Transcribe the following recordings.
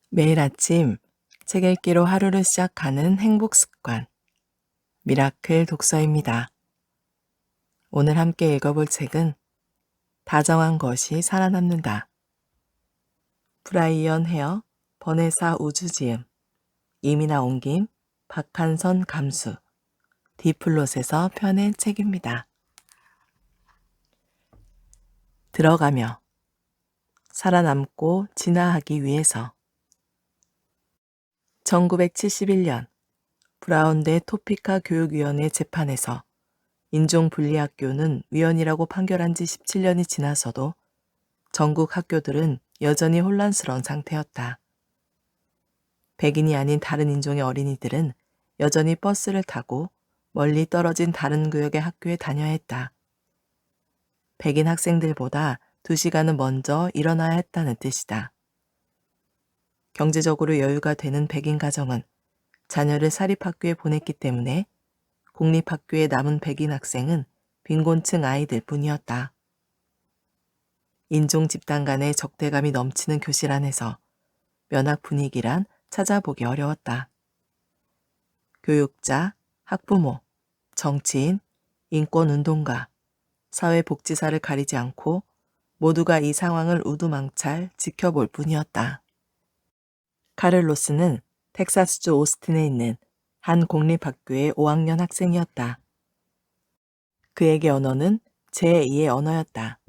매일 아침 책 읽기로 하루를 시작하는 행복 습관, 미라클 독서입니다. 오늘 함께 읽어볼 책은 다정한 것이 살아남는다. 브라이언 헤어, 버네사 우주지음, 이민아 옮김, 박한선 감수, 디플롯에서 펴낸 책입니다. 들어가며 살아남고 진화하기 위해서 1971년 브라운대 토피카 교육위원회 재판에서 인종분리학교는 위헌이라고 판결한 지 17년이 지나서도 전국 학교들은 여전히 혼란스러운 상태였다. 백인이 아닌 다른 인종의 어린이들은 여전히 버스를 타고 멀리 떨어진 다른 구역의 학교에 다녀야 했다. 백인 학생들보다 2시간은 먼저 일어나야 했다는 뜻이다. 경제적으로 여유가 되는 백인 가정은 자녀를 사립학교에 보냈기 때문에 공립학교에 남은 백인 학생은 빈곤층 아이들 뿐이었다. 인종 집단 간의 적대감이 넘치는 교실 안에서 면학 분위기란 찾아보기 어려웠다. 교육자, 학부모, 정치인, 인권운동가, 사회복지사를 가리지 않고 모두가 이 상황을 우두망찰 지켜볼 뿐이었다. 카를로스는 텍사스주 오스틴에 있는 한 공립학교의 5학년 학생이었다. 그에게 언어는 제2의 언어였다.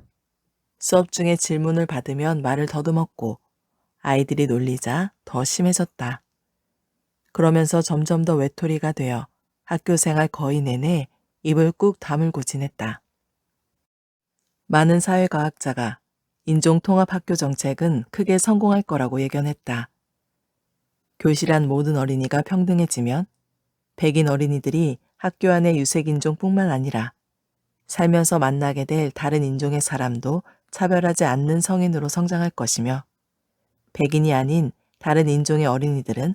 수업 중에 질문을 받으면 말을 더듬었고 아이들이 놀리자 더 심해졌다. 그러면서 점점 더 외톨이가 되어 학교 생활 거의 내내 입을 꾹 다물고 지냈다. 많은 사회과학자가 인종통합학교 정책은 크게 성공할 거라고 예견했다. 교실 안 모든 어린이가 평등해지면 백인 어린이들이 학교 안의 유색인종뿐만 아니라 살면서 만나게 될 다른 인종의 사람도 차별하지 않는 성인으로 성장할 것이며 백인이 아닌 다른 인종의 어린이들은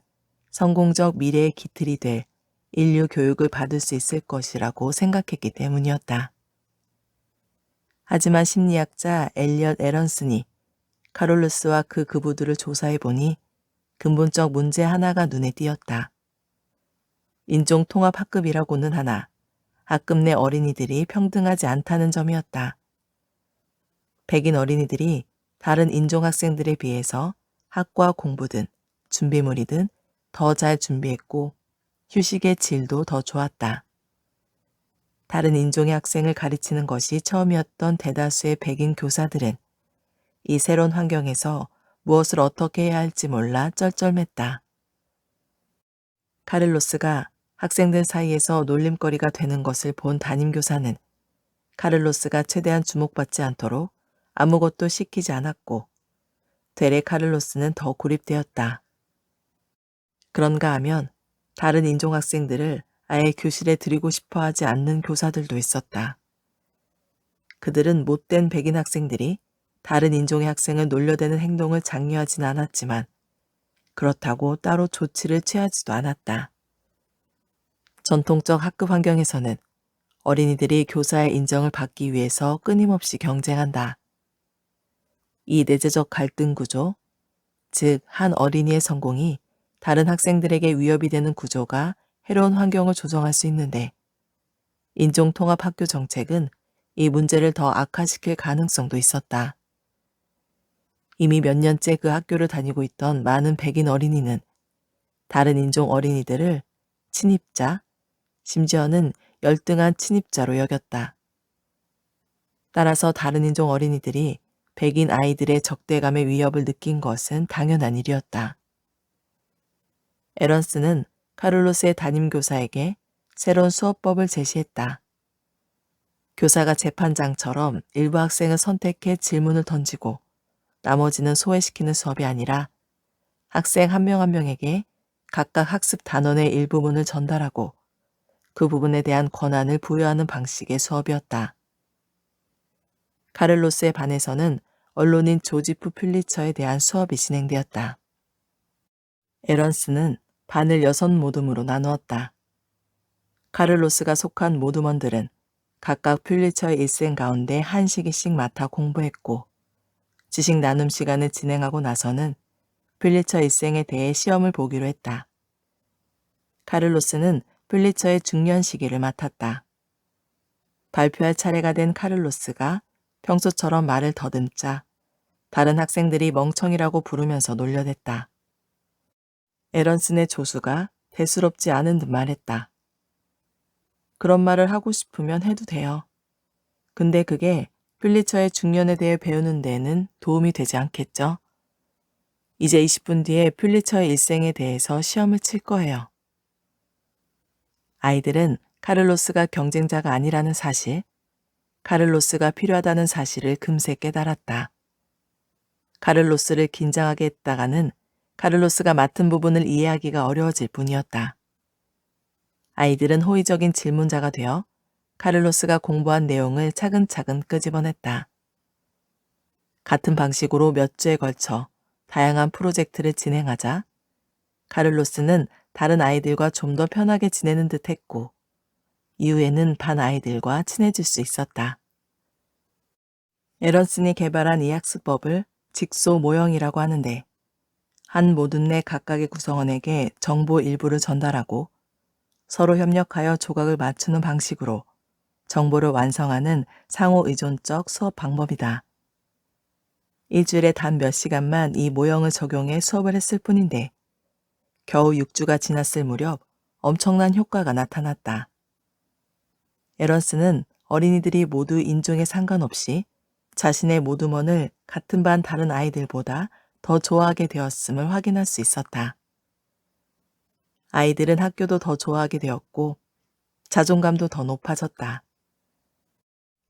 성공적 미래의 기틀이 될 인류 교육을 받을 수 있을 것이라고 생각했기 때문이었다. 하지만 심리학자 엘리엇 에런슨이 카롤루스와 그 부부들을 조사해보니 근본적 문제 하나가 눈에 띄었다. 인종통합학급이라고는 하나 학급 내 어린이들이 평등하지 않다는 점이었다. 백인 어린이들이 다른 인종 학생들에 비해서 학과 공부든 준비물이든 더 잘 준비했고 휴식의 질도 더 좋았다. 다른 인종의 학생을 가르치는 것이 처음이었던 대다수의 백인 교사들은 이 새로운 환경에서 무엇을 어떻게 해야 할지 몰라 쩔쩔맸다. 카를로스가 학생들 사이에서 놀림거리가 되는 것을 본 담임교사는 카를로스가 최대한 주목받지 않도록 아무것도 시키지 않았고 되레 카를로스는 더 고립되었다. 그런가 하면 다른 인종 학생들을 아예 교실에 들이고 싶어 하지 않는 교사들도 있었다. 그들은 못된 백인 학생들이 다른 인종의 학생을 놀려대는 행동을 장려하진 않았지만 그렇다고 따로 조치를 취하지도 않았다. 전통적 학급 환경에서는 어린이들이 교사의 인정을 받기 위해서 끊임없이 경쟁한다. 이 내재적 갈등 구조, 즉 한 어린이의 성공이 다른 학생들에게 위협이 되는 구조가 해로운 환경을 조성할 수 있는데 인종통합학교 정책은 이 문제를 더 악화시킬 가능성도 있었다. 이미 몇 년째 그 학교를 다니고 있던 많은 백인 어린이는 다른 인종 어린이들을 친입자, 심지어는 열등한 친입자로 여겼다. 따라서 다른 인종 어린이들이 백인 아이들의 적대감의 위협을 느낀 것은 당연한 일이었다. 에런스는 카를로스의 담임교사에게 새로운 수업법을 제시했다. 교사가 재판장처럼 일부 학생을 선택해 질문을 던지고 나머지는 소외시키는 수업이 아니라 학생 한 명 한 명에게 각각 학습 단원의 일부분을 전달하고 그 부분에 대한 권한을 부여하는 방식의 수업이었다. 카를로스의 반에서는 언론인 조지프 필리처에 대한 수업이 진행되었다. 에런스는 반을 6모둠으로 나누었다. 카를로스가 속한 모둠원들은 각각 필리처의 일생 가운데 한 시기씩 맡아 공부했고 지식 나눔 시간을 진행하고 나서는 플리처 일생에 대해 시험을 보기로 했다. 카를로스는 플리처의 중년 시기를 맡았다. 발표할 차례가 된 카를로스가 평소처럼 말을 더듬자 다른 학생들이 멍청이라고 부르면서 놀려댔다. 에런슨의 조수가 대수롭지 않은 듯 말했다. 그런 말을 하고 싶으면 해도 돼요. 근데 그게 플리처의 중년에 대해 배우는 데에는 도움이 되지 않겠죠? 이제 20분 뒤에 플리처의 일생에 대해서 시험을 칠 거예요. 아이들은 카를로스가 경쟁자가 아니라는 사실, 카를로스가 필요하다는 사실을 금세 깨달았다. 카를로스를 긴장하게 했다가는 카를로스가 맡은 부분을 이해하기가 어려워질 뿐이었다. 아이들은 호의적인 질문자가 되어 카를로스가 공부한 내용을 차근차근 끄집어냈다. 같은 방식으로 몇 주에 걸쳐 다양한 프로젝트를 진행하자 카를로스는 다른 아이들과 좀 더 편하게 지내는 듯 했고 이후에는 반 아이들과 친해질 수 있었다. 에런슨이 개발한 이 학습법을 직소 모형이라고 하는데 한 모듈 내 각각의 구성원에게 정보 일부를 전달하고 서로 협력하여 조각을 맞추는 방식으로 정보를 완성하는 상호 의존적 수업 방법이다. 일주일에 단 몇 시간만 이 모형을 적용해 수업을 했을 뿐인데 겨우 6주가 지났을 무렵 엄청난 효과가 나타났다. 에런슨은 어린이들이 모두 인종에 상관없이 자신의 모두먼을 같은 반 다른 아이들보다 더 좋아하게 되었음을 확인할 수 있었다. 아이들은 학교도 더 좋아하게 되었고 자존감도 더 높아졌다.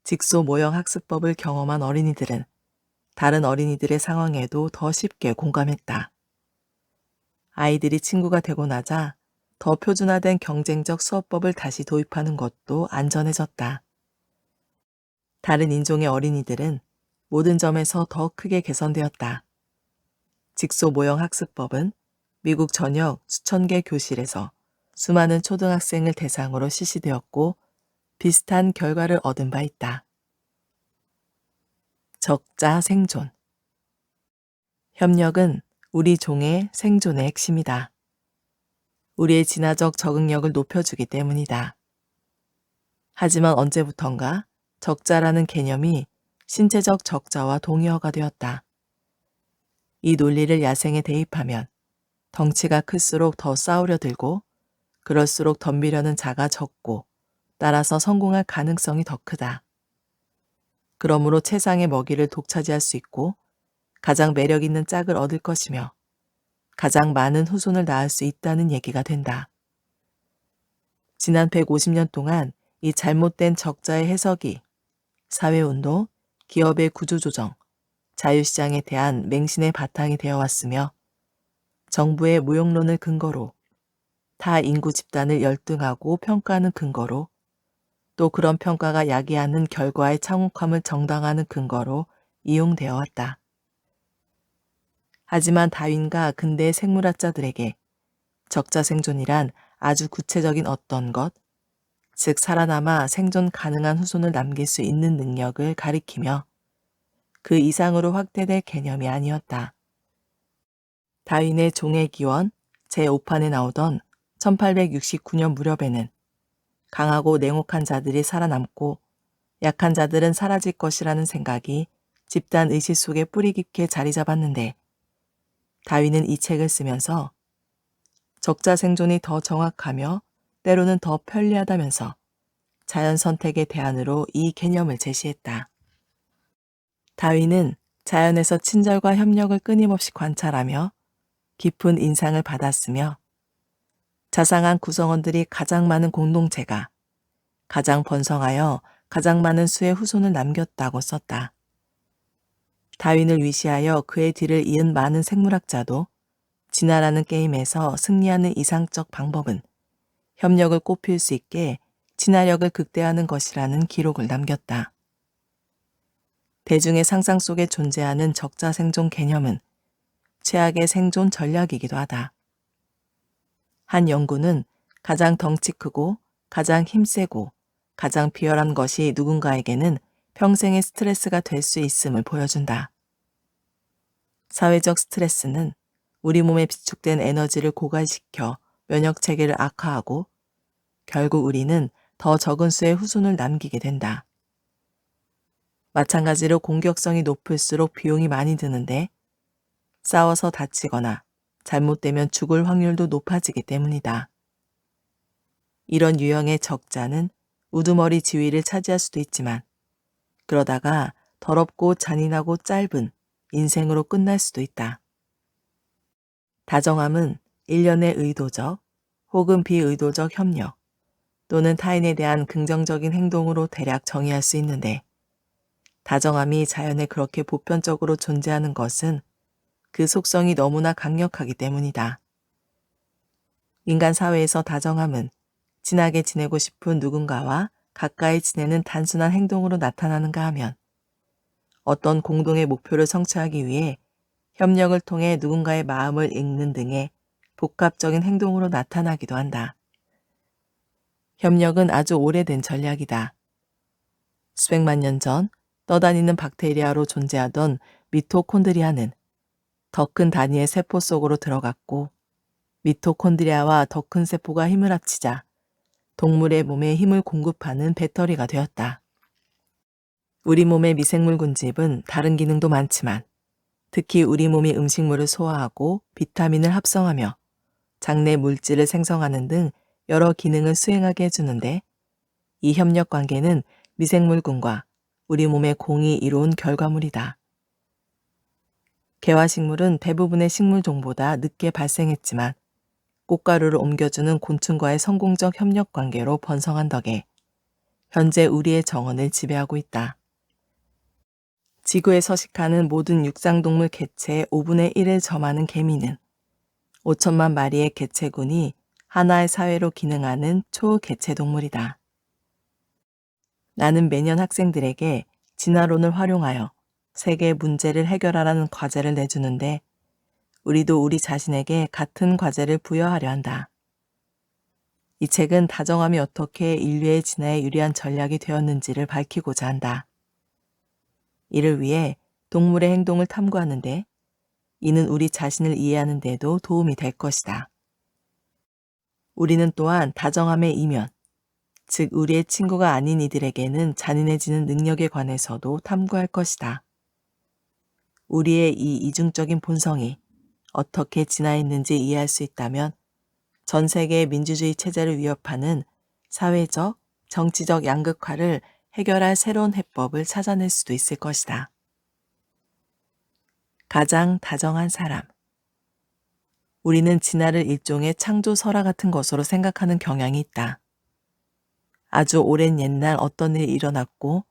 직소 모형 학습법을 경험한 어린이들은 다른 어린이들의 상황에도 더 쉽게 공감했다. 아이들이 친구가 되고 나자 더 표준화된 경쟁적 수업법을 다시 도입하는 것도 안전해졌다. 다른 인종의 어린이들은 모든 점에서 더 크게 개선되었다. 직소 모형 학습법은 미국 전역 수천 개 교실에서 수많은 초등학생을 대상으로 실시되었고 비슷한 결과를 얻은 바 있다. 적자 생존. 협력은 우리 종의 생존의 핵심이다. 우리의 진화적 적응력을 높여주기 때문이다. 하지만 언제부턴가 적자라는 개념이 신체적 적자와 동의어가 되었다. 이 논리를 야생에 대입하면 덩치가 클수록 더 싸우려 들고 그럴수록 덤비려는 자가 적고 따라서 성공할 가능성이 더 크다. 그러므로 최상의 먹이를 독차지할 수 있고 가장 매력 있는 짝을 얻을 것이며 가장 많은 후손을 낳을 수 있다는 얘기가 된다. 지난 150년 동안 이 잘못된 적자의 해석이 사회운동, 기업의 구조조정, 자유시장에 대한 맹신의 바탕이 되어 왔으며 정부의 무용론을 근거로 타 인구 집단을 열등하고 평가하는 근거로 또 그런 평가가 야기하는 결과의 참혹함을 정당화하는 근거로 이용되어 왔다. 하지만 다윈과 근대의 생물학자들에게 적자 생존이란 아주 구체적인 어떤 것, 즉 살아남아 생존 가능한 후손을 남길 수 있는 능력을 가리키며 그 이상으로 확대될 개념이 아니었다. 다윈의 종의 기원 제5판에 나오던 1869년 무렵에는 강하고 냉혹한 자들이 살아남고 약한 자들은 사라질 것이라는 생각이 집단 의식 속에 뿌리 깊게 자리 잡았는데 다윈은 이 책을 쓰면서 적자 생존이 더 정확하며 때로는 더 편리하다면서 자연 선택의 대안으로 이 개념을 제시했다. 다윈은 자연에서 친절과 협력을 끊임없이 관찰하며 깊은 인상을 받았으며 자상한 구성원들이 가장 많은 공동체가 가장 번성하여 가장 많은 수의 후손을 남겼다고 썼다. 다윈을 위시하여 그의 뒤를 이은 많은 생물학자도 진화라는 게임에서 승리하는 이상적 방법은 협력을 꼽힐 수 있게 진화력을 극대화하는 것이라는 기록을 남겼다. 대중의 상상 속에 존재하는 적자 생존 개념은 최악의 생존 전략이기도 하다. 한 연구는 가장 덩치 크고 가장 힘세고 가장 비열한 것이 누군가에게는 평생의 스트레스가 될 수 있음을 보여준다. 사회적 스트레스는 우리 몸에 비축된 에너지를 고갈시켜 면역 체계를 악화하고 결국 우리는 더 적은 수의 후손을 남기게 된다. 마찬가지로 공격성이 높을수록 비용이 많이 드는데 싸워서 다치거나 잘못되면 죽을 확률도 높아지기 때문이다. 이런 유형의 적자는 우두머리 지위를 차지할 수도 있지만 그러다가 더럽고 잔인하고 짧은 인생으로 끝날 수도 있다. 다정함은 일련의 의도적 혹은 비의도적 협력 또는 타인에 대한 긍정적인 행동으로 대략 정의할 수 있는데 다정함이 자연에 그렇게 보편적으로 존재하는 것은 그 속성이 너무나 강력하기 때문이다. 인간 사회에서 다정함은 친하게 지내고 싶은 누군가와 가까이 지내는 단순한 행동으로 나타나는가 하면 어떤 공동의 목표를 성취하기 위해 협력을 통해 누군가의 마음을 읽는 등의 복합적인 행동으로 나타나기도 한다. 협력은 아주 오래된 전략이다. 수백만 년 전 떠다니는 박테리아로 존재하던 미토콘드리아는 더 큰 단위의 세포 속으로 들어갔고 미토콘드리아와 더 큰 세포가 힘을 합치자 동물의 몸에 힘을 공급하는 배터리가 되었다. 우리 몸의 미생물 군집은 다른 기능도 많지만 특히 우리 몸이 음식물을 소화하고 비타민을 합성하며 장내 물질을 생성하는 등 여러 기능을 수행하게 해주는데 이 협력 관계는 미생물군과 우리 몸의 공이 이루은 결과물이다. 개화식물은 대부분의 식물종보다 늦게 발생했지만 꽃가루를 옮겨주는 곤충과의 성공적 협력 관계로 번성한 덕에 현재 우리의 정원을 지배하고 있다. 지구에 서식하는 모든 육상동물 개체의 5분의 1을 점하는 개미는 5천만 마리의 개체군이 하나의 사회로 기능하는 초개체동물이다. 나는 매년 학생들에게 진화론을 활용하여 세계의 문제를 해결하라는 과제를 내주는데 우리도 우리 자신에게 같은 과제를 부여하려 한다. 이 책은 다정함이 어떻게 인류의 진화에 유리한 전략이 되었는지를 밝히고자 한다. 이를 위해 동물의 행동을 탐구하는데 이는 우리 자신을 이해하는 데도 도움이 될 것이다. 우리는 또한 다정함의 이면, 즉 우리의 친구가 아닌 이들에게는 잔인해지는 능력에 관해서도 탐구할 것이다. 우리의 이 이중적인 본성이 어떻게 진화했는지 이해할 수 있다면 전 세계의 민주주의 체제를 위협하는 사회적, 정치적 양극화를 해결할 새로운 해법을 찾아낼 수도 있을 것이다. 가장 다정한 사람. 우리는 진화를 일종의 창조 설화 같은 것으로 생각하는 경향이 있다. 아주 오랜 옛날 어떤 일이 일어났고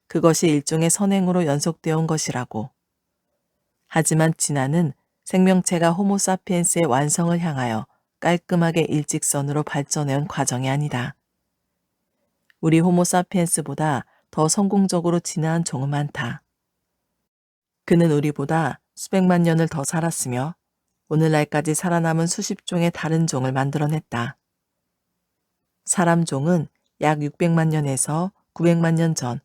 그것이 일종의 선행으로 연속되어 온 것이라고. 하지만 진화는 생명체가 호모사피엔스의 완성을 향하여 깔끔하게 일직선으로 발전해온 과정이 아니다. 우리 호모사피엔스보다 더 성공적으로 진화한 종은 많다. 그는 우리보다 수백만 년을 더 살았으며 오늘날까지 살아남은 수십 종의 다른 종을 만들어냈다. 사람 종은 약 600만 년에서 900만 년 전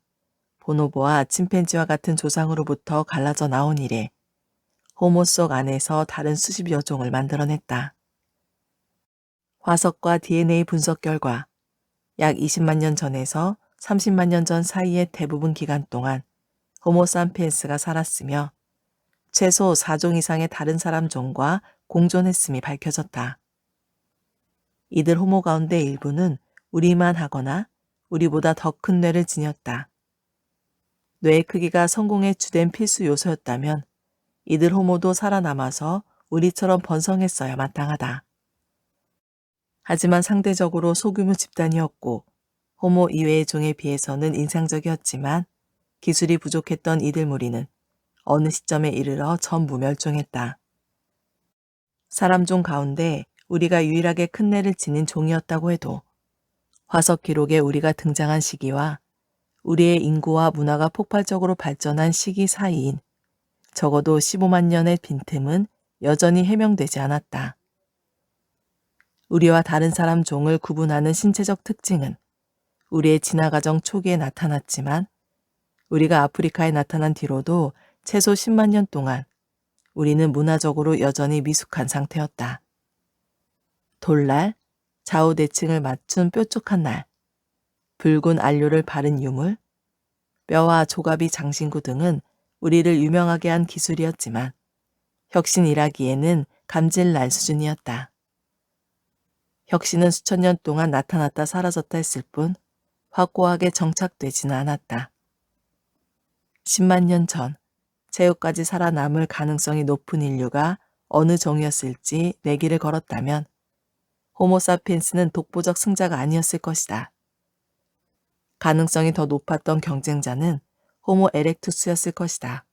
보노보와 침팬지와 같은 조상으로부터 갈라져 나온 이래 호모 속 안에서 다른 수십여 종을 만들어냈다. 화석과 DNA 분석 결과 약 20만 년 전에서 30만 년 전 사이의 대부분 기간 동안 호모사피엔스가 살았으며 최소 4종 이상의 다른 사람 종과 공존했음이 밝혀졌다. 이들 호모 가운데 일부는 우리만 하거나 우리보다 더 큰 뇌를 지녔다. 뇌의 크기가 성공의 주된 필수 요소였다면 이들 호모도 살아남아서 우리처럼 번성했어야 마땅하다. 하지만 상대적으로 소규모 집단이었고 호모 이외의 종에 비해서는 인상적이었지만 기술이 부족했던 이들 무리는 어느 시점에 이르러 전부 멸종했다. 사람종 가운데 우리가 유일하게 큰 뇌를 지닌 종이었다고 해도 화석 기록에 우리가 등장한 시기와 우리의 인구와 문화가 폭발적으로 발전한 시기 사이인 적어도 15만 년의 빈틈은 여전히 해명되지 않았다. 우리와 다른 사람 종을 구분하는 신체적 특징은 우리의 진화 과정 초기에 나타났지만 우리가 아프리카에 나타난 뒤로도 최소 10만 년 동안 우리는 문화적으로 여전히 미숙한 상태였다. 돌날, 좌우대칭을 맞춘 뾰족한 날, 붉은 안료를 바른 유물, 뼈와 조갑이 장신구 등은 우리를 유명하게 한 기술이었지만 혁신이라기에는 감질날 수준이었다. 혁신은 수천 년 동안 나타났다 사라졌다 했을 뿐 확고하게 정착되지는 않았다. 10만 년 전, 최후까지 살아남을 가능성이 높은 인류가 어느 종이었을지 내기를 걸었다면 호모사피엔스는 독보적 승자가 아니었을 것이다. 가능성이 더 높았던 경쟁자는 호모 에렉투스였을 것이다.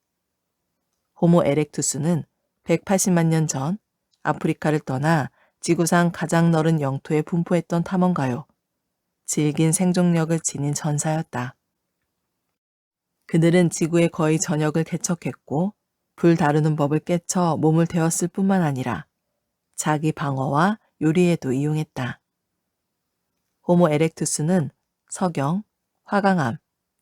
호모 에렉투스는 180만 년 전 아프리카를 떠나 지구상 가장 넓은 영토에 분포했던 탐험가요. 질긴 생존력을 지닌 전사였다. 그들은 지구의 거의 전역을 개척했고 불 다루는 법을 깨쳐 몸을 데웠을 뿐만 아니라 자기 방어와 요리에도 이용했다. 호모 에렉투스는 석영, 화강암,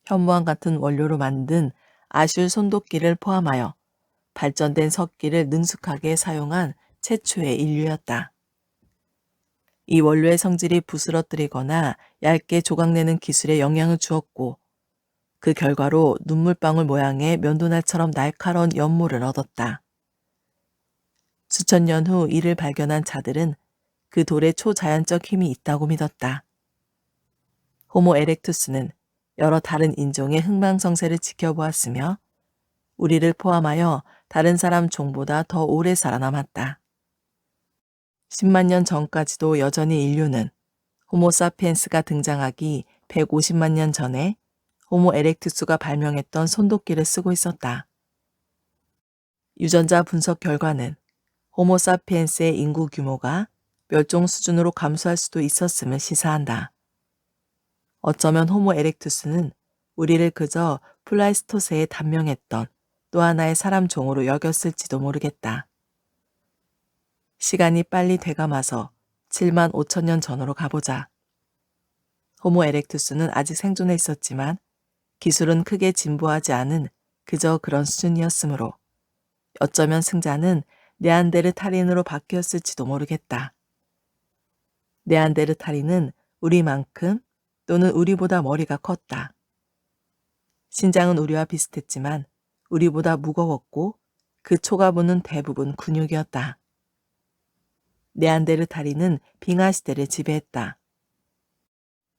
현무암 같은 원료로 만든 아슐 손도끼를 포함하여 발전된 석기를 능숙하게 사용한 최초의 인류였다. 이 원료의 성질이 부스러뜨리거나 얇게 조각내는 기술에 영향을 주었고 그 결과로 눈물방울 모양의 면도날처럼 날카로운 연모를 얻었다. 수천 년 후 이를 발견한 자들은 그 돌에 초자연적 힘이 있다고 믿었다. 호모 에렉투스는 여러 다른 인종의 흥망성쇠를 지켜보았으며 우리를 포함하여 다른 사람 종보다 더 오래 살아남았다. 10만 년 전까지도 여전히 인류는 호모사피엔스가 등장하기 150만 년 전에 호모 에렉투스가 발명했던 손도끼를 쓰고 있었다. 유전자 분석 결과는 호모사피엔스의 인구 규모가 멸종 수준으로 감소할 수도 있었음을 시사한다. 어쩌면 호모 에렉투스는 우리를 그저 플라이스토세에 단명했던 또 하나의 사람 종으로 여겼을지도 모르겠다. 시간이 빨리 되감아서 7만 5천 년 전으로 가보자. 호모 에렉투스는 아직 생존해 있었지만 기술은 크게 진보하지 않은 그저 그런 수준이었으므로 어쩌면 승자는 네안데르탈인으로 바뀌었을지도 모르겠다. 네안데르탈인은 우리만큼 또는 우리보다 머리가 컸다. 신장은 우리와 비슷했지만 우리보다 무거웠고 그 초가부는 대부분 근육이었다. 네안데르탈인은 빙하시대를 지배했다.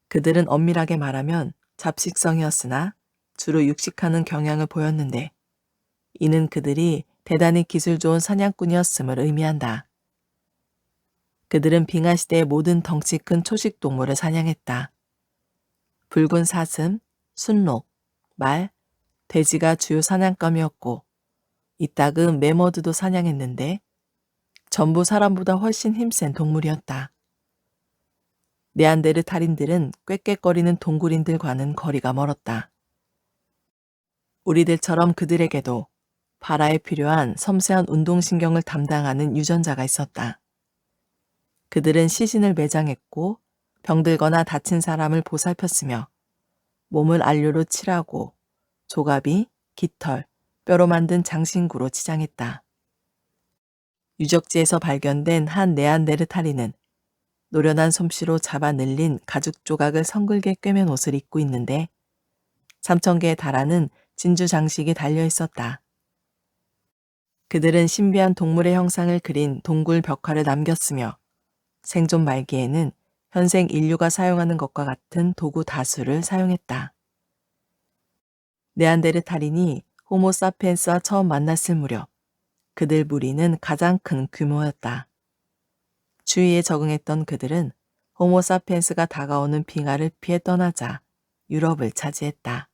그들은 엄밀하게 말하면 잡식성이었으나 주로 육식하는 경향을 보였는데 이는 그들이 대단히 기술 좋은 사냥꾼이었음을 의미한다. 그들은 빙하시대의 모든 덩치 큰 초식 동물을 사냥했다. 붉은 사슴, 순록, 말, 돼지가 주요 사냥감이었고 이따금 매머드도 사냥했는데 전부 사람보다 훨씬 힘센 동물이었다. 네안데르탈인들은 꾀꾀거리는 동굴인들과는 거리가 멀었다. 우리들처럼 그들에게도 발화에 필요한 섬세한 운동신경을 담당하는 유전자가 있었다. 그들은 시신을 매장했고 병들거나 다친 사람을 보살폈으며 몸을 안료로 칠하고 조갑이, 깃털, 뼈로 만든 장신구로 치장했다. 유적지에서 발견된 한 네안데르탈인은 노련한 솜씨로 잡아 늘린 가죽 조각을 성글게 꿰맨 옷을 입고 있는데 3,000개에 달하는 진주 장식이 달려 있었다. 그들은 신비한 동물의 형상을 그린 동굴 벽화를 남겼으며 생존 말기에는 현생 인류가 사용하는 것과 같은 도구 다수를 사용했다. 네안데르탈인이 호모사피엔스와 처음 만났을 무렵 그들 무리는 가장 큰 규모였다. 주위에 적응했던 그들은 호모사피엔스가 다가오는 빙하를 피해 떠나자 유럽을 차지했다.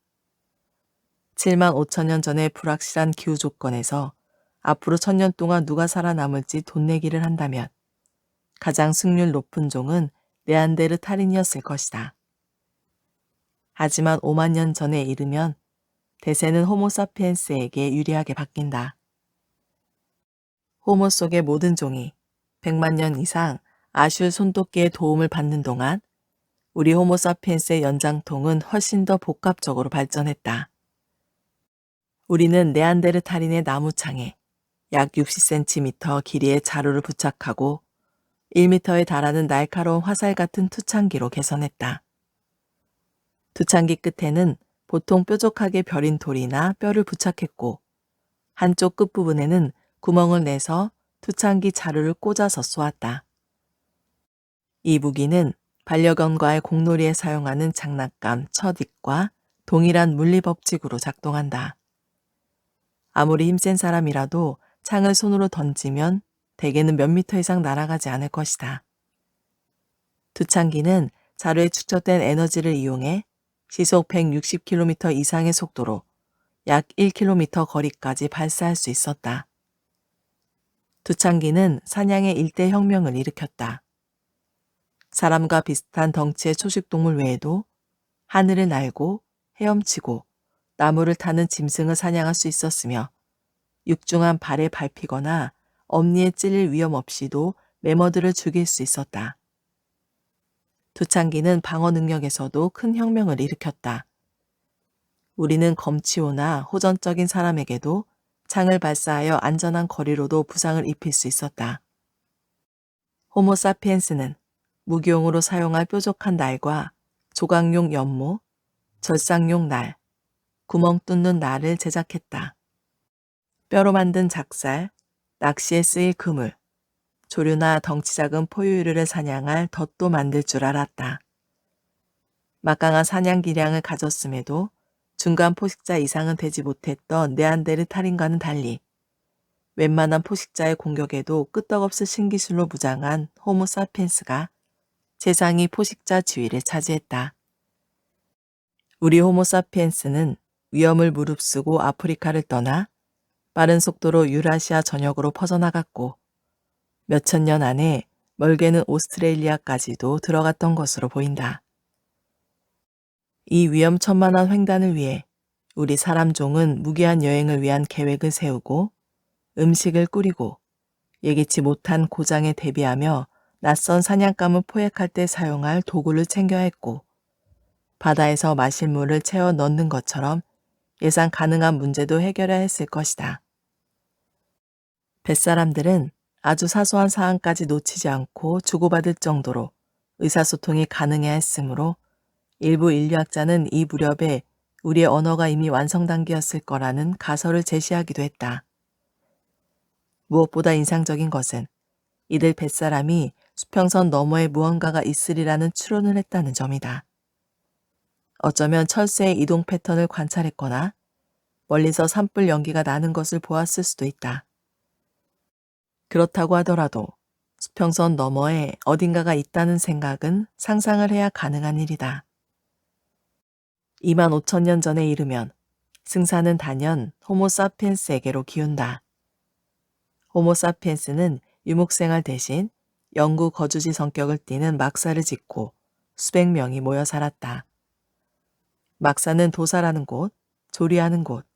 7만 5천 년 전의 불확실한 기후 조건에서 앞으로 1,000년 동안 누가 살아남을지 돈 내기를 한다면 가장 승률 높은 종은 네안데르탈인이었을 것이다. 하지만 5만 년 전에 이르면 대세는 호모사피엔스에게 유리하게 바뀐다. 호모 속의 모든 종이 100만 년 이상 아슐 손도끼의 도움을 받는 동안 우리 호모사피엔스의 연장통은 훨씬 더 복합적으로 발전했다. 우리는 네안데르탈인의 나무창에 약 60cm 길이의 자루를 부착하고 1m에 달하는 날카로운 화살 같은 투창기로 개선했다. 투창기 끝에는 보통 뾰족하게 벼린 돌이나 뼈를 부착했고 한쪽 끝부분에는 구멍을 내서 투창기 자루를 꽂아서 쏘았다. 이 무기는 반려견과의 공놀이에 사용하는 장난감 첫 입과 동일한 물리법칙으로 작동한다. 아무리 힘센 사람이라도 창을 손으로 던지면 대개는 몇 미터 이상 날아가지 않을 것이다. 투창기는 자루에 축적된 에너지를 이용해 시속 160km 이상의 속도로 약 1km 거리까지 발사할 수 있었다. 투창기는 사냥의 일대 혁명을 일으켰다. 사람과 비슷한 덩치의 초식동물 외에도 하늘을 날고 헤엄치고 나무를 타는 짐승을 사냥할 수 있었으며 육중한 발에 밟히거나 엄니에 찔릴 위험 없이도 매머드를 죽일 수 있었다. 투창기는 방어 능력에서도 큰 혁명을 일으켰다. 우리는 검치호나 호전적인 사람에게도 창을 발사하여 안전한 거리로도 부상을 입힐 수 있었다. 호모사피엔스는 무기용으로 사용할 뾰족한 날과 조각용 연모, 절상용 날, 구멍 뚫는 날을 제작했다. 뼈로 만든 작살, 낚시에 쓰일 그물, 조류나 덩치 작은 포유류를 사냥할 덫도 만들 줄 알았다. 막강한 사냥 기량을 가졌음에도 중간 포식자 이상은 되지 못했던 네안데르탈인과는 달리 웬만한 포식자의 공격에도 끄떡없을 신기술로 무장한 호모사피엔스가 최상위 포식자 지위를 차지했다. 우리 호모사피엔스는 위험을 무릅쓰고 아프리카를 떠나 빠른 속도로 유라시아 전역으로 퍼져나갔고 몇천 년 안에 멀게는 오스트레일리아까지도 들어갔던 것으로 보인다. 이 위험천만한 횡단을 위해 우리 사람종은 무기한 여행을 위한 계획을 세우고 음식을 꾸리고 예기치 못한 고장에 대비하며 낯선 사냥감을 포획할 때 사용할 도구를 챙겨야 했고 바다에서 마실 물을 채워 넣는 것처럼 예상 가능한 문제도 해결해야 했을 것이다. 뱃사람들은 아주 사소한 사항까지 놓치지 않고 주고받을 정도로 의사소통이 가능해야 했으므로 일부 인류학자는 이 무렵에 우리의 언어가 이미 완성 단계였을 거라는 가설을 제시하기도 했다. 무엇보다 인상적인 것은 이들 뱃사람이 수평선 너머에 무언가가 있으리라는 추론을 했다는 점이다. 어쩌면 철새의 이동 패턴을 관찰했거나 멀리서 산불 연기가 나는 것을 보았을 수도 있다. 그렇다고 하더라도 수평선 너머에 어딘가가 있다는 생각은 상상을 해야 가능한 일이다. 2만 5천 년 전에 이르면 승사는 단연 호모사피엔스에게로 기운다. 호모사피엔스는 유목생활 대신 영구 거주지 성격을 띠는 막사를 짓고 수백 명이 모여 살았다. 막사는 도살하는 곳, 조리하는 곳,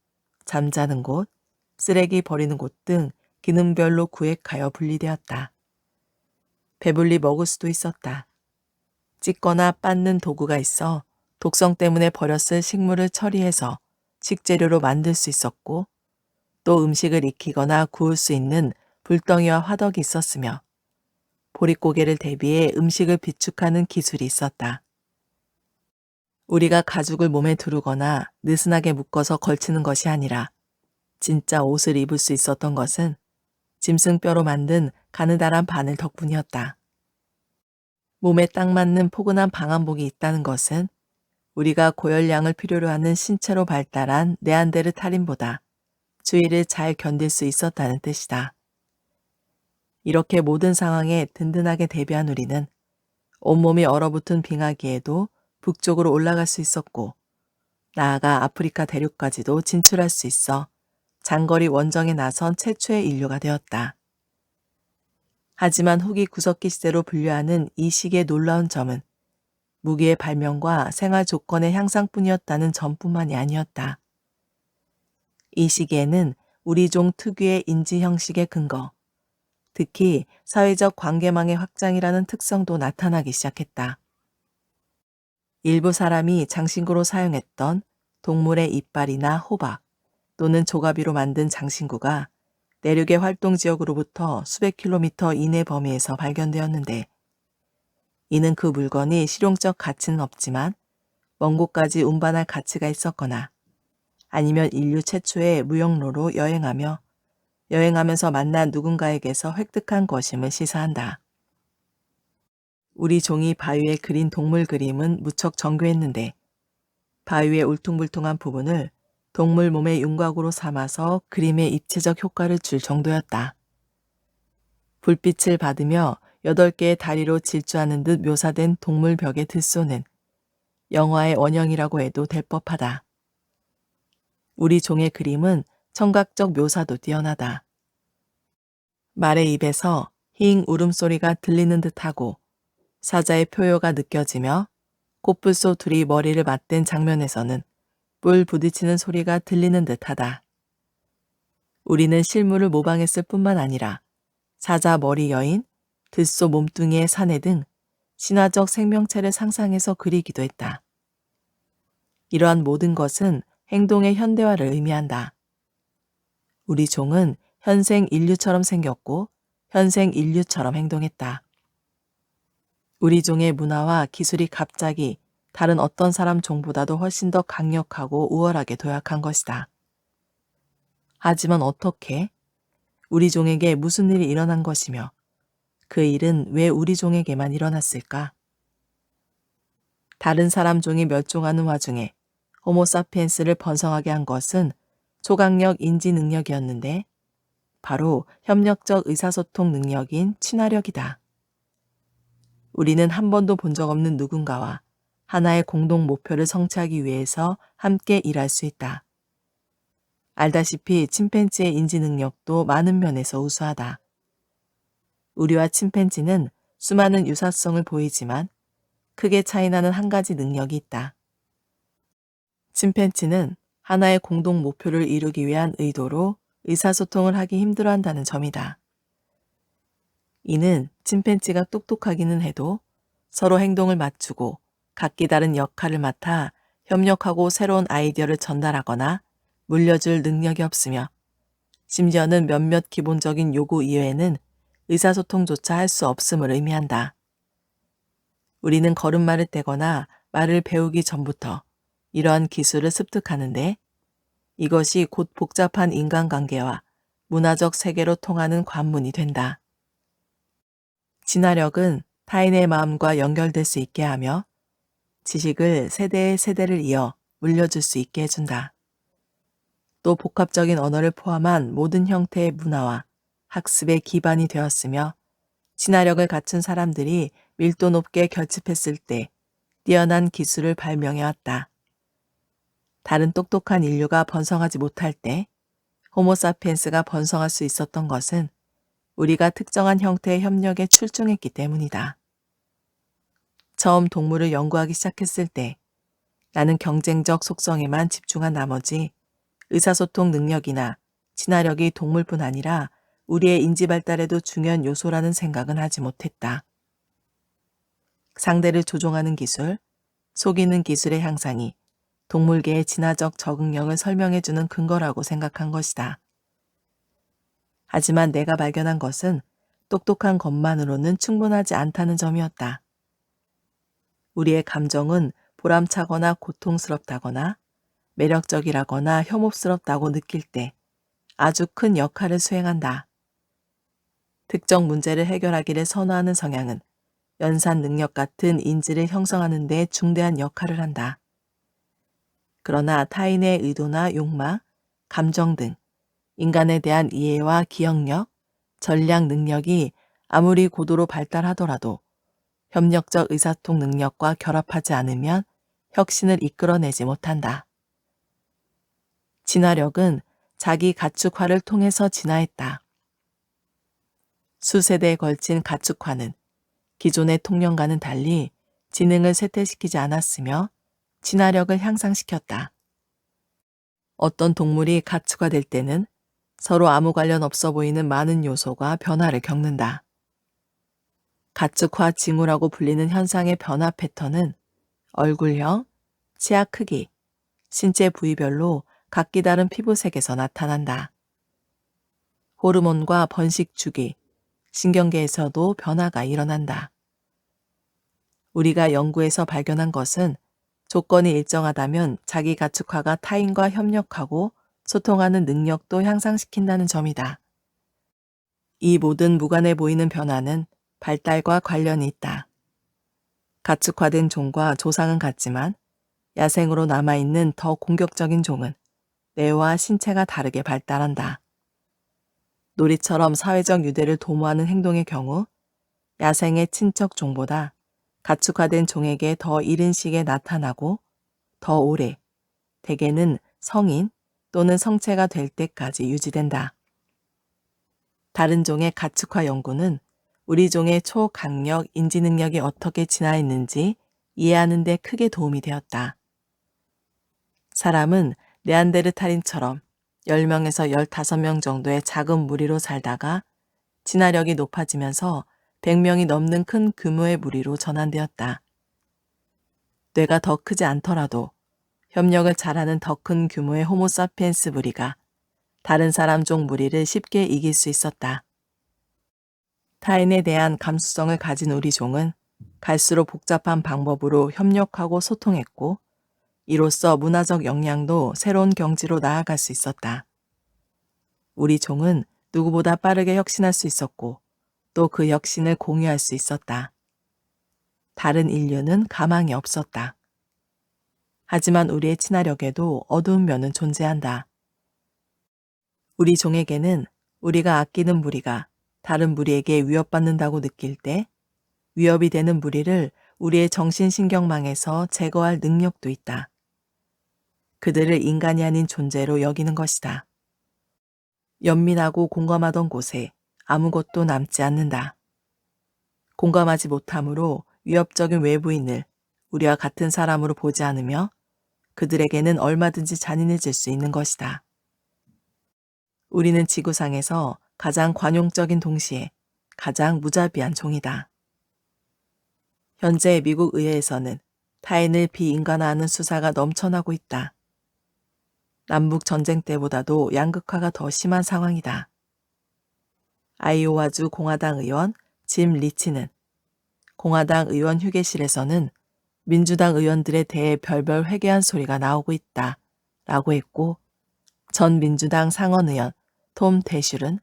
잠자는 곳, 쓰레기 버리는 곳 등 기능별로 구획하여 분리되었다. 배불리 먹을 수도 있었다. 찢거나 빻는 도구가 있어 독성 때문에 버렸을 식물을 처리해서 식재료로 만들 수 있었고 또 음식을 익히거나 구울 수 있는 불덩이와 화덕이 있었으며 보릿고개를 대비해 음식을 비축하는 기술이 있었다. 우리가 가죽을 몸에 두르거나 느슨하게 묶어서 걸치는 것이 아니라 진짜 옷을 입을 수 있었던 것은 짐승뼈로 만든 가느다란 바늘 덕분이었다. 몸에 딱 맞는 포근한 방한복이 있다는 것은 우리가 고열량을 필요로 하는 신체로 발달한 네안데르탈인보다 추위를 잘 견딜 수 있었다는 뜻이다. 이렇게 모든 상황에 든든하게 대비한 우리는 온몸이 얼어붙은 빙하기에도 북쪽으로 올라갈 수 있었고 나아가 아프리카 대륙까지도 진출할 수 있어 장거리 원정에 나선 최초의 인류가 되었다. 하지만 후기 구석기 시대로 분류하는 이 시기의 놀라운 점은 무기의 발명과 생활 조건의 향상뿐이었다는 점뿐만이 아니었다. 이 시기에는 우리 종 특유의 인지 형식의 근거, 특히 사회적 관계망의 확장이라는 특성도 나타나기 시작했다. 일부 사람이 장신구로 사용했던 동물의 이빨이나 호박 또는 조가비로 만든 장신구가 내륙의 활동 지역으로부터 수백 킬로미터 이내 범위에서 발견되었는데 이는 그 물건이 실용적 가치는 없지만 먼 곳까지 운반할 가치가 있었거나 아니면 인류 최초의 무역로로 여행하면서 만난 누군가에게서 획득한 것임을 시사한다. 우리 종이 바위에 그린 동물 그림은 무척 정교했는데 바위의 울퉁불퉁한 부분을 동물 몸의 윤곽으로 삼아서 그림에 입체적 효과를 줄 정도였다. 불빛을 받으며 8개의 다리로 질주하는 듯 묘사된 동물 벽의 들소는 영화의 원형이라고 해도 될 법하다. 우리 종의 그림은 청각적 묘사도 뛰어나다. 말의 입에서 힝 울음소리가 들리는 듯하고 사자의 표효가 느껴지며 코뿔소 둘이 머리를 맞댄 장면에서는 뿔 부딪히는 소리가 들리는 듯하다. 우리는 실물을 모방했을 뿐만 아니라 사자 머리 여인, 들소 몸뚱이의 사내 등 신화적 생명체를 상상해서 그리기도 했다. 이러한 모든 것은 행동의 현대화를 의미한다. 우리 종은 현생 인류처럼 생겼고 현생 인류처럼 행동했다. 우리 종의 문화와 기술이 갑자기 다른 어떤 사람 종보다도 훨씬 더 강력하고 우월하게 도약한 것이다. 하지만 어떻게? 우리 종에게 무슨 일이 일어난 것이며 그 일은 왜 우리 종에게만 일어났을까? 다른 사람 종이 멸종하는 와중에 호모사피엔스를 번성하게 한 것은 초강력 인지 능력이었는데 바로 협력적 의사소통 능력인 친화력이다. 우리는 한 번도 본 적 없는 누군가와 하나의 공동 목표를 성취하기 위해서 함께 일할 수 있다. 알다시피 침팬지의 인지 능력도 많은 면에서 우수하다. 우리와 침팬지는 수많은 유사성을 보이지만 크게 차이나는 한 가지 능력이 있다. 침팬지는 하나의 공동 목표를 이루기 위한 의도로 의사소통을 하기 힘들어한다는 점이다. 이는 침팬지가 똑똑하기는 해도 서로 행동을 맞추고 각기 다른 역할을 맡아 협력하고 새로운 아이디어를 전달하거나 물려줄 능력이 없으며 심지어는 몇몇 기본적인 요구 이외에는 의사소통조차 할 수 없음을 의미한다. 우리는 걸음마를 떼거나 말을 배우기 전부터 이러한 기술을 습득하는데 이것이 곧 복잡한 인간관계와 문화적 세계로 통하는 관문이 된다. 진화력은 타인의 마음과 연결될 수 있게 하며 지식을 세대의 세대를 이어 물려줄 수 있게 해준다. 또 복합적인 언어를 포함한 모든 형태의 문화와 학습의 기반이 되었으며 진화력을 갖춘 사람들이 밀도 높게 결집했을 때 뛰어난 기술을 발명해왔다. 다른 똑똑한 인류가 번성하지 못할 때 호모사피엔스가 번성할 수 있었던 것은 우리가 특정한 형태의 협력에 출중했기 때문이다. 처음 동물을 연구하기 시작했을 때 나는 경쟁적 속성에만 집중한 나머지 의사소통 능력이나 친화력이 동물뿐 아니라 우리의 인지 발달에도 중요한 요소라는 생각은 하지 못했다. 상대를 조종하는 기술, 속이는 기술의 향상이 동물계의 진화적 적응력을 설명해주는 근거라고 생각한 것이다. 하지만 내가 발견한 것은 똑똑한 것만으로는 충분하지 않다는 점이었다. 우리의 감정은 보람차거나 고통스럽다거나 매력적이라거나 혐오스럽다고 느낄 때 아주 큰 역할을 수행한다. 특정 문제를 해결하기를 선호하는 성향은 연산 능력 같은 인지를 형성하는 데 중대한 역할을 한다. 그러나 타인의 의도나 욕망, 감정 등 인간에 대한 이해와 기억력, 전략 능력이 아무리 고도로 발달하더라도 협력적 의사소통 능력과 결합하지 않으면 혁신을 이끌어내지 못한다. 진화력은 자기 가축화를 통해서 진화했다. 수세대에 걸친 가축화는 기존의 통념과는 달리 지능을 쇠퇴시키지 않았으며 진화력을 향상시켰다. 어떤 동물이 가축화될 때는 서로 아무 관련 없어 보이는 많은 요소가 변화를 겪는다. 가축화 징후라고 불리는 현상의 변화 패턴은 얼굴형, 치아 크기, 신체 부위별로 각기 다른 피부색에서 나타난다. 호르몬과 번식 주기, 신경계에서도 변화가 일어난다. 우리가 연구에서 발견한 것은 조건이 일정하다면 자기 가축화가 타인과 협력하고 소통하는 능력도 향상시킨다는 점이다. 이 모든 무관해 보이는 변화는 발달과 관련이 있다. 가축화된 종과 조상은 같지만 야생으로 남아있는 더 공격적인 종은 뇌와 신체가 다르게 발달한다. 놀이처럼 사회적 유대를 도모하는 행동의 경우 야생의 친척 종보다 가축화된 종에게 더 이른 시기에 나타나고 더 오래, 대개는 성인 또는 성체가 될 때까지 유지된다. 다른 종의 가축화 연구는 우리 종의 초강력 인지 능력이 어떻게 진화했는지 이해하는 데 크게 도움이 되었다. 사람은 네안데르탈인처럼 10명에서 15명 정도의 작은 무리로 살다가 진화력이 높아지면서 100명이 넘는 큰 규모의 무리로 전환되었다. 뇌가 더 크지 않더라도 협력을 잘하는 더 큰 규모의 호모사피엔스 무리가 다른 사람 종 무리를 쉽게 이길 수 있었다. 타인에 대한 감수성을 가진 우리 종은 갈수록 복잡한 방법으로 협력하고 소통했고 이로써 문화적 역량도 새로운 경지로 나아갈 수 있었다. 우리 종은 누구보다 빠르게 혁신할 수 있었고 또 그 혁신을 공유할 수 있었다. 다른 인류는 가망이 없었다. 하지만 우리의 친화력에도 어두운 면은 존재한다. 우리 종에게는 우리가 아끼는 무리가 다른 무리에게 위협받는다고 느낄 때 위협이 되는 무리를 우리의 정신신경망에서 제거할 능력도 있다. 그들을 인간이 아닌 존재로 여기는 것이다. 연민하고 공감하던 곳에 아무것도 남지 않는다. 공감하지 못함으로 위협적인 외부인을 우리와 같은 사람으로 보지 않으며 그들에게는 얼마든지 잔인해질 수 있는 것이다. 우리는 지구상에서 가장 관용적인 동시에 가장 무자비한 종이다. 현재 미국 의회에서는 타인을 비인간화하는 수사가 넘쳐나고 있다. 남북 전쟁 때보다도 양극화가 더 심한 상황이다. 아이오와주 공화당 의원 짐 리치는 공화당 의원 휴게실에서는 민주당 의원들에 대해 별별 회개한 소리가 나오고 있다 라고 했고 전 민주당 상원 의원 톰 대슐은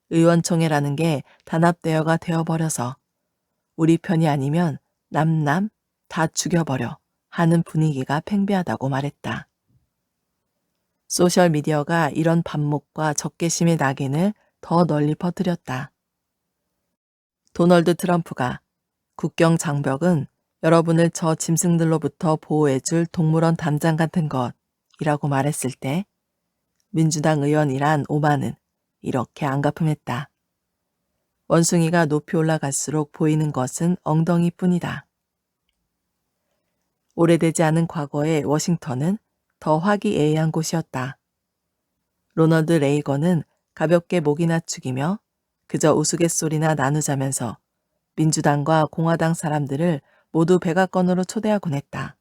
의원총회라는 게 단합대여가 되어버려서 우리 편이 아니면 남남 다 죽여버려 하는 분위기가 팽배하다고 말했다. 소셜미디어가 이런 반목과 적개심의 낙인을 더 널리 퍼뜨렸다. 도널드 트럼프가 국경 장벽은 여러분을 저 짐승들로부터 보호해줄 동물원 담장 같은 것이라고 말했을 때 민주당 의원 이란 오마는 이렇게 안가품했다. 원숭이가 높이 올라갈수록 보이는 것은 엉덩이뿐이다. 오래되지 않은 과거의 워싱턴은 더 화기애애한 곳이었다. 로널드 레이건은 가볍게 목이나 축이며 그저 우스갯소리나 나누자면서 민주당과 공화당 사람들을 모두 백악관으로 초대하곤 했다.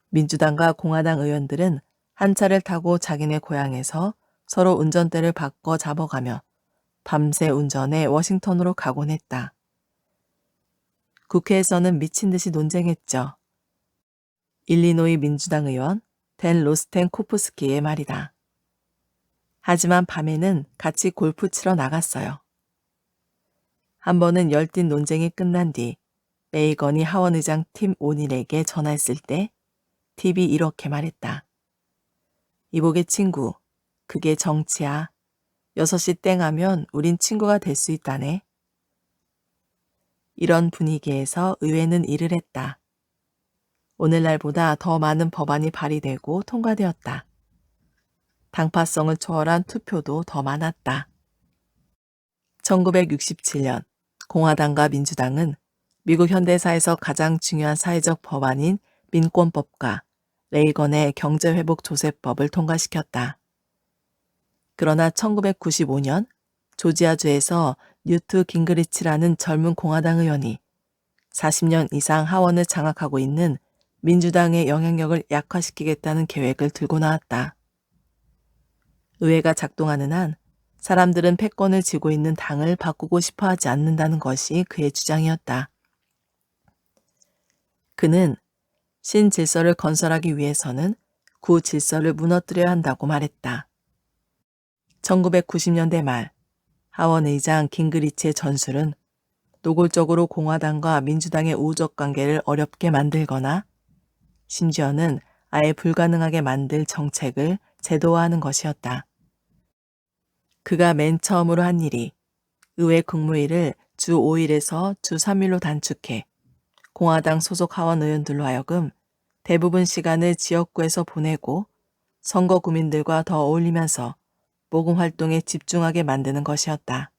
민주당과 공화당 의원들은 한 차를 타고 자기네 고향에서 서로 운전대를 바꿔 잡아가며 밤새 운전해 워싱턴으로 가곤 했다. 국회에서는 미친 듯이 논쟁했죠. 일리노이 민주당 의원 댄 로스텐코프스키의 말이다. 하지만 밤에는 같이 골프 치러 나갔어요. 한 번은 열띤 논쟁이 끝난 뒤 레이건이 하원의장 팀 오닐에게 전화했을 때 팁이 이렇게 말했다. 이보게 친구, 그게 정치야. 6시 땡 하면 우린 친구가 될 수 있다네. 이런 분위기에서 의회는 일을 했다. 오늘날보다 더 많은 법안이 발의되고 통과되었다. 당파성을 초월한 투표도 더 많았다. 1967년 공화당과 민주당은 미국 현대사에서 가장 중요한 사회적 법안인 민권법과 레이건의 경제회복조세법을 통과시켰다. 그러나 1995년 조지아주에서 뉴트 깅그리치라는 젊은 공화당 의원이 40년 이상 하원을 장악하고 있는 민주당의 영향력을 약화시키겠다는 계획을 들고 나왔다. 의회가 작동하는 한 사람들은 패권을 쥐고 있는 당을 바꾸고 싶어 하지 않는다는 것이 그의 주장이었다. 그는 신질서를 건설하기 위해서는 구질서를 무너뜨려야 한다고 말했다. 1990년대 말 하원 의장 깅그리치의 전술은 노골적으로 공화당과 민주당의 우호적 관계를 어렵게 만들거나 심지어는 아예 불가능하게 만들 정책을 제도화하는 것이었다. 그가 맨 처음으로 한 일이 의회 국무일을 주 5일에서 주 3일로 단축해 공화당 소속 하원 의원들로 하여금 대부분 시간을 지역구에서 보내고 선거 구민들과 더 어울리면서 모금 활동에 집중하게 만드는 것이었다.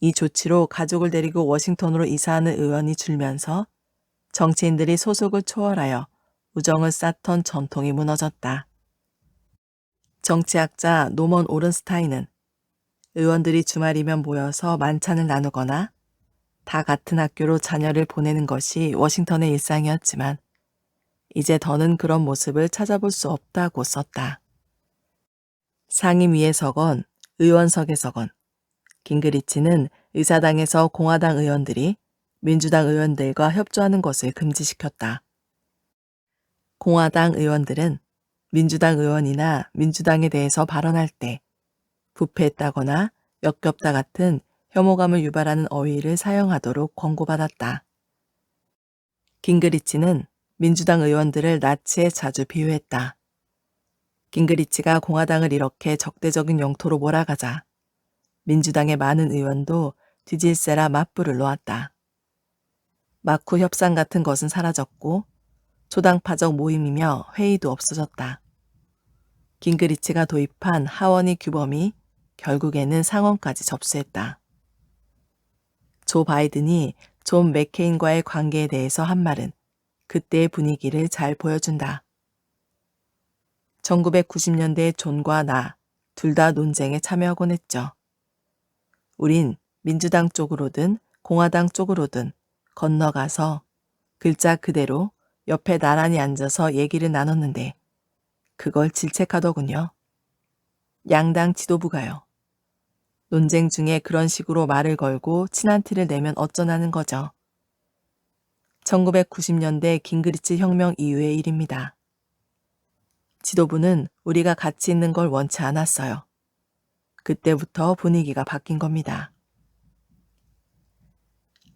이 조치로 가족을 데리고 워싱턴으로 이사하는 의원이 줄면서 정치인들이 소속을 초월하여 우정을 쌓던 전통이 무너졌다. 정치학자 노먼 오른스타인은 의원들이 주말이면 모여서 만찬을 나누거나 다 같은 학교로 자녀를 보내는 것이 워싱턴의 일상이었지만 이제 더는 그런 모습을 찾아볼 수 없다고 썼다. 상임위에 서건 의원석에 서건 깅그리치는 의사당에서 공화당 의원들이 민주당 의원들과 협조하는 것을 금지시켰다. 공화당 의원들은 민주당 의원이나 민주당에 대해서 발언할 때 부패했다거나 역겹다 같은 혐오감을 유발하는 어휘를 사용하도록 권고받았다. 깅그리치는 민주당 의원들을 나치에 자주 비유했다. 깅그리치가 공화당을 이렇게 적대적인 영토로 몰아가자 민주당의 많은 의원도 뒤질세라 맞불을 놓았다. 마쿠 협상 같은 것은 사라졌고 초당파적 모임이며 회의도 없어졌다. 깅그리치가 도입한 하원의 규범이 결국에는 상원까지 접수했다. 조 바이든이 존 맥케인과의 관계에 대해서 한 말은 그때의 분위기를 잘 보여준다. 1990년대에 존과 나 둘 다 논쟁에 참여하곤 했죠. 우린 민주당 쪽으로든 공화당 쪽으로든 건너가서 글자 그대로 옆에 나란히 앉아서 얘기를 나눴는데 그걸 질책하더군요. 양당 지도부가요. 논쟁 중에 그런 식으로 말을 걸고 친한 티를 내면 어쩌나는 거죠. 1990년대 깅그리치 혁명 이후의 일입니다. 지도부는 우리가 같이 있는 걸 원치 않았어요. 그때부터 분위기가 바뀐 겁니다.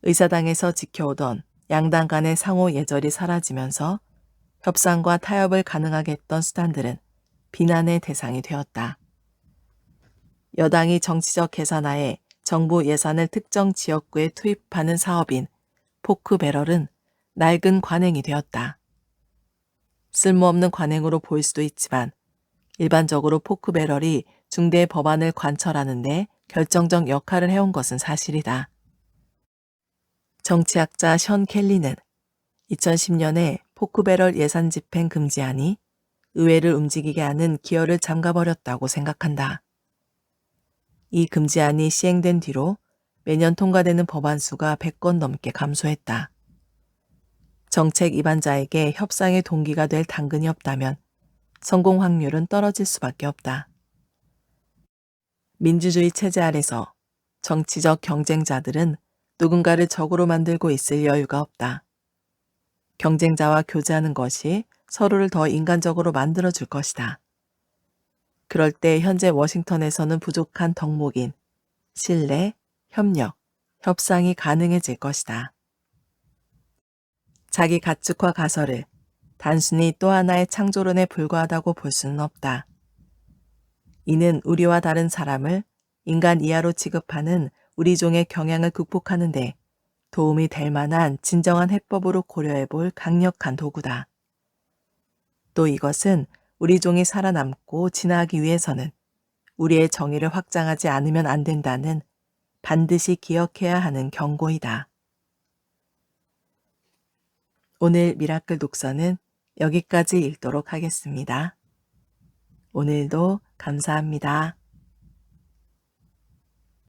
의사당에서 지켜오던 양당 간의 상호 예절이 사라지면서 협상과 타협을 가능하게 했던 수단들은 비난의 대상이 되었다. 여당이 정치적 계산하에 정부 예산을 특정 지역구에 투입하는 사업인 포크 배럴은 낡은 관행이 되었다. 쓸모없는 관행으로 보일 수도 있지만 일반적으로 포크 배럴이 중대 법안을 관철하는 데 결정적 역할을 해온 것은 사실이다. 정치학자 션 켈리는 2010년에 포크 배럴 예산 집행 금지안이 의회를 움직이게 하는 기여를 잠가버렸다고 생각한다. 이 금지안이 시행된 뒤로 매년 통과되는 법안 수가 100건 넘게 감소했다. 정책 위반자에게 협상의 동기가 될 당근이 없다면 성공 확률은 떨어질 수밖에 없다. 민주주의 체제 아래서 정치적 경쟁자들은 누군가를 적으로 만들고 있을 여유가 없다. 경쟁자와 교제하는 것이 서로를 더 인간적으로 만들어줄 것이다. 그럴 때 현재 워싱턴에서는 부족한 덕목인 신뢰, 협력, 협상이 가능해질 것이다. 자기 가축화 가설을 단순히 또 하나의 창조론에 불과하다고 볼 수는 없다. 이는 우리와 다른 사람을 인간 이하로 취급하는 우리 종의 경향을 극복하는 데 도움이 될 만한 진정한 해법으로 고려해 볼 강력한 도구다. 또 이것은 우리 종이 살아남고 진화하기 위해서는 우리의 정의를 확장하지 않으면 안 된다는 반드시 기억해야 하는 경고이다. 오늘 미라클 독서는 여기까지 읽도록 하겠습니다. 오늘도 감사합니다.